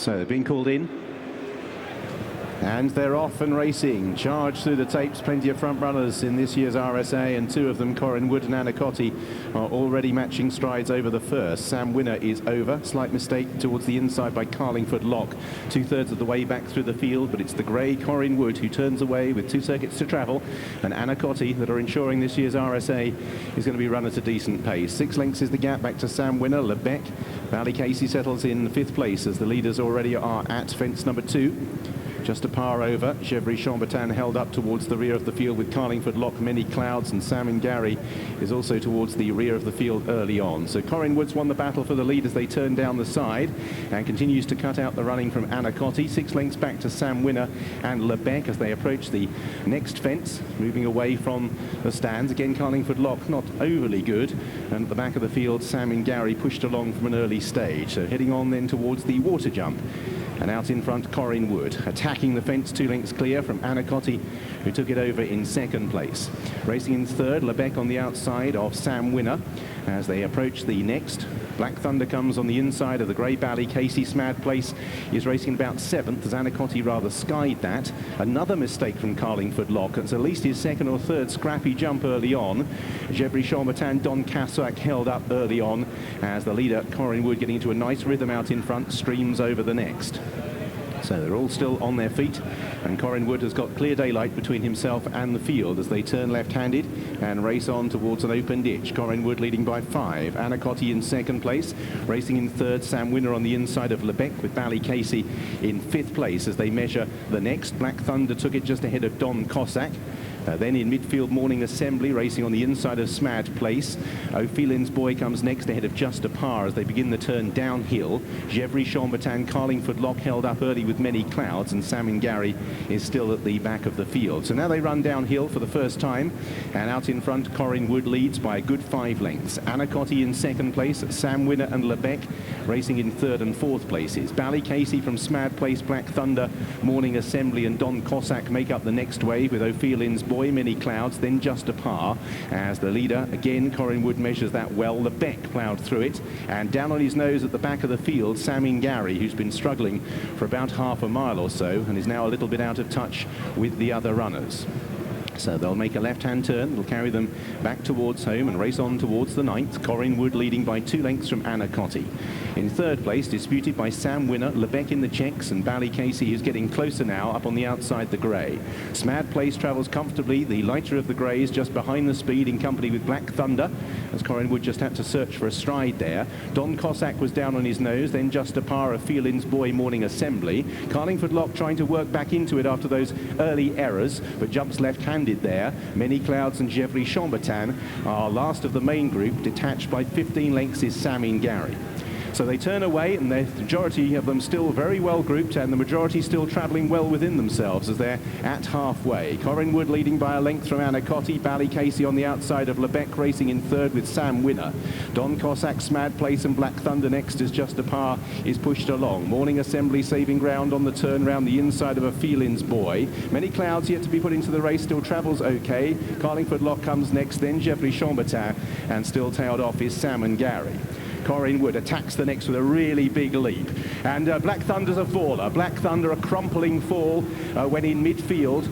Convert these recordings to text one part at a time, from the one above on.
So they've been called in. And they're off and racing. Charge through the tapes. Plenty of front runners in this year's RSA, and two of them, Corin Wood and Geraghty, are already matching strides over the first. Sam Winner is over. Slight mistake towards the inside by Carlingford Lock. 2/3 of the way back through the field, but it's the grey Corin Wood who turns away with 2 circuits to travel, and Geraghty that are ensuring this year's RSA is going to be run at a decent pace. 6 lengths is the gap back to Sam Winner. Lebec, Ballycasey settles in 5th place as the leaders already are at fence number 2. Just a par over. Geraghty Chambertin held up towards the rear of the field with Carlingford Lock, Many Clouds, and Sam Geraghty is also towards the rear of the field early on. So Corin Wood's won the battle for the lead as they turn down the side and continues to cut out the running from Geraghty. 6 lengths back to Sam Winner and Lebec as they approach the next fence, moving away from the stands. Again, Carlingford Lock not overly good, and at the back of the field, Sam Geraghty pushed along from an early stage. So heading on then towards the water jump. And out in front, Corin Wood, attacking the fence 2 lengths clear from Geraghty, who took it over in 2nd place. Racing in 3rd, Lebec on the outside of Sam Winner as they approach the next. Black Thunder comes on the inside of the grey Ballycasey. Smad Place is racing about 7th as Geraghty rather skied that. Another mistake from Carlingford Lock. It's at least his 2nd or 3rd scrappy jump early on. Geraghty Chambertin, Don Cassac held up early on as the leader, Corin Wood, getting into a nice rhythm out in front, streams over the next. So they're all still on their feet, and Corin Wood has got clear daylight between himself and the field as they turn left-handed and race on towards an open ditch. Corin Wood leading by 5. Geraghty in 2nd place. Racing in 3rd, Sam Winner on the inside of Lebec with Ballycasey in 5th place as they measure the next. Black Thunder took it just ahead of Don Cossack. Then in midfield, Morning Assembly racing on the inside of Smad Place. O'Phelin's Boy comes next ahead of Just a Par as they begin the turn downhill. Geraghty Chambertin, Carlingford Lock held up early with Many Clouds, and Sam Geraghty is still at the back of the field. So now they run downhill for the first time, and out in front, Corin Wood leads by a good 5 lengths. Geraghty in 2nd place, Sam Winner and Lebec racing in 3rd and 4th places. Ballycasey from Smad Place, Black Thunder, Morning Assembly and Don Cossack make up the next wave with O'Phelin's Boy, Many Clouds, then Just a Par as the leader. Again, Corin Wood measures that well. Lebec ploughed through it, and down on his nose at the back of the field, Sam Geraghty, who's been struggling for about half a mile or so and is now a little bit out of touch with the other runners. So they'll make a left-hand turn. It'll carry them back towards home and race on towards the 9th. Corin Wood leading by 2 lengths from Geraghty. In 3rd place, disputed by Sam Winner, Lebec in the checks, and Ballycasey is getting closer now up on the outside the grey. Smad Place travels comfortably. The lighter of the greys just behind the speed in company with Black Thunder, as Corin Wood just had to search for a stride there. Don Cossack was down on his nose, then Just a Par of Phelan's Boy, Morning Assembly. Carlingford Lock trying to work back into it after those early errors, but jumps left-handed there. Many Clouds and Geraghty Chambertin are last of the main group. Detached by 15 lengths is Sam Geraghty. So they turn away, and the majority of them still very well grouped, and the majority still travelling well within themselves as they're at halfway. Corin Wood leading by a length from Geraghty. Ballycasey on the outside of Lebec racing in 3rd with Sam Winner. Don Cossack, Smad Place and Black Thunder next as Just a Par is pushed along. Morning Assembly saving ground on the turn round the inside of O'Phelin's Boy. Many Clouds yet to be put into the race, still travels okay. Carlingford Lock comes next, then Geraghty Chambertin, and still tailed off is Sam Geraghty. Corin Wood attacks the next with a really big leap. And Black Thunder's a faller. Black Thunder a crumpling fall when in midfield.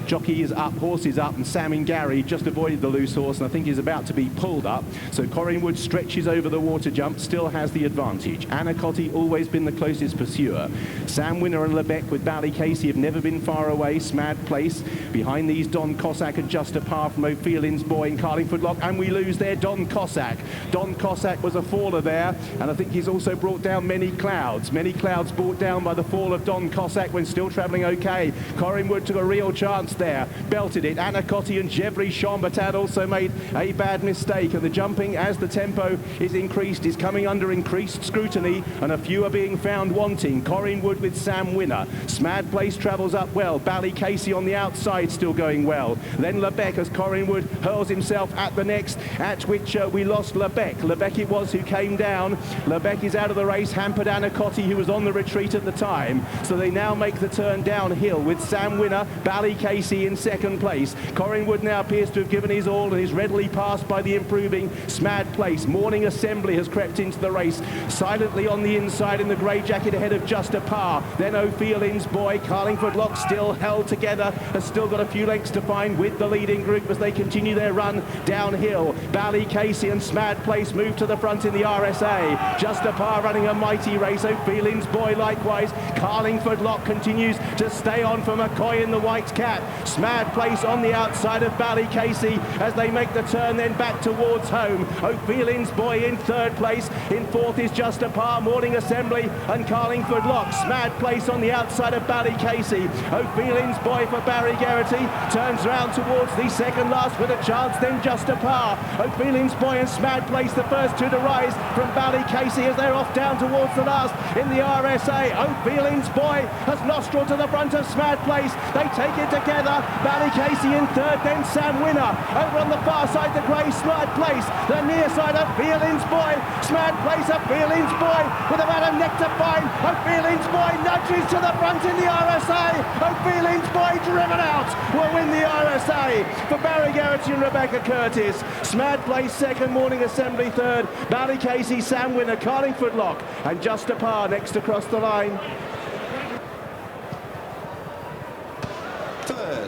Jockey is up, horse is up, and Sam Geraghty just avoided the loose horse and I think is about to be pulled up. So Corin Wood stretches over the water jump, still has the advantage. Geraghty always been the closest pursuer. Sam Winner and Lebec with Ballycasey have never been far away. Smad Place behind these, Don Cossack and Just a Par from O'Phelin's Boy in Carlingford Lock, and we lose there Don Cossack. Don Cossack was a faller there, and I think he's also brought down Many Clouds. Many Clouds brought down by the fall of Don Cossack when still travelling okay. Corin Wood took a real chance there, belted it. Geraghty and Geraghty Chambertin also made a bad mistake, and the jumping, as the tempo is increased, is coming under increased scrutiny, and a few are being found wanting. Corin Wood with Sam Winner. Smad Place travels up well. Ballycasey on the outside still going well. Then Lebec as Corin Wood hurls himself at the next, at which we lost Lebec. Lebec it was who came down. Lebec is out of the race, hampered Geraghty, who was on the retreat at the time. So they now make the turn downhill with Sam Winner, Ballycasey Casey in second place. Collingwood now appears to have given his all and is readily passed by the improving Smad Place. Morning Assembly has crept into the race, silently on the inside in the grey jacket ahead of Just a Par. Then O'Feelin's Boy, Carlingford Lock still held together, has still got a few lengths to find with the leading group as they continue their run downhill. Bally Casey and Smad Place move to the front in the RSA. Just a Par running a mighty race. O'Feelin's Boy likewise. Carlingford Lock continues to stay on for McCoy in the white cap. Smad Place on the outside of Bally Casey as they make the turn then back towards home. O'Feelin's Boy in third place. In fourth is Just a Par, Morning Assembly and Carlingford Lock. Smad Place on the outside of Bally Casey. O'Feelin's Boy for Barry Geraghty turns round towards the second last with a chance, then Just a Par. O'Feelin's Boy and Smad Place the first two to rise from Bally Casey as they're off down towards the last in the RSA. O'Feelin's Boy has nostril to the front of Smad Place. They take it together. Bally Casey in third, then Sam Winner. Over on the far side, the grey Smad Place. The near side of O'Feelin's Boy. Smad Place, O'Feelin's Boy with about a neck to find. O'Feelin's Boy nudges to the front in the RSA. O'Feelin's Boy driven out will win the RSA for Barry Geraghty and Rebecca Curtis. Smad Place second, Morning Assembly third. Bally Casey, Sam Winner, Carlingford Lock and Just a Par next across the line.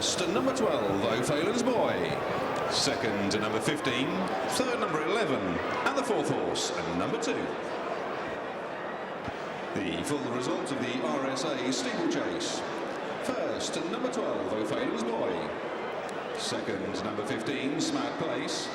First, number 12, O'Feelin's Boy. Second, number 15. Third, number 11. And the fourth horse, number 2. The full result of the RSA steeplechase. First, number 12, O'Feelin's Boy. Second, number 15, Smad Place.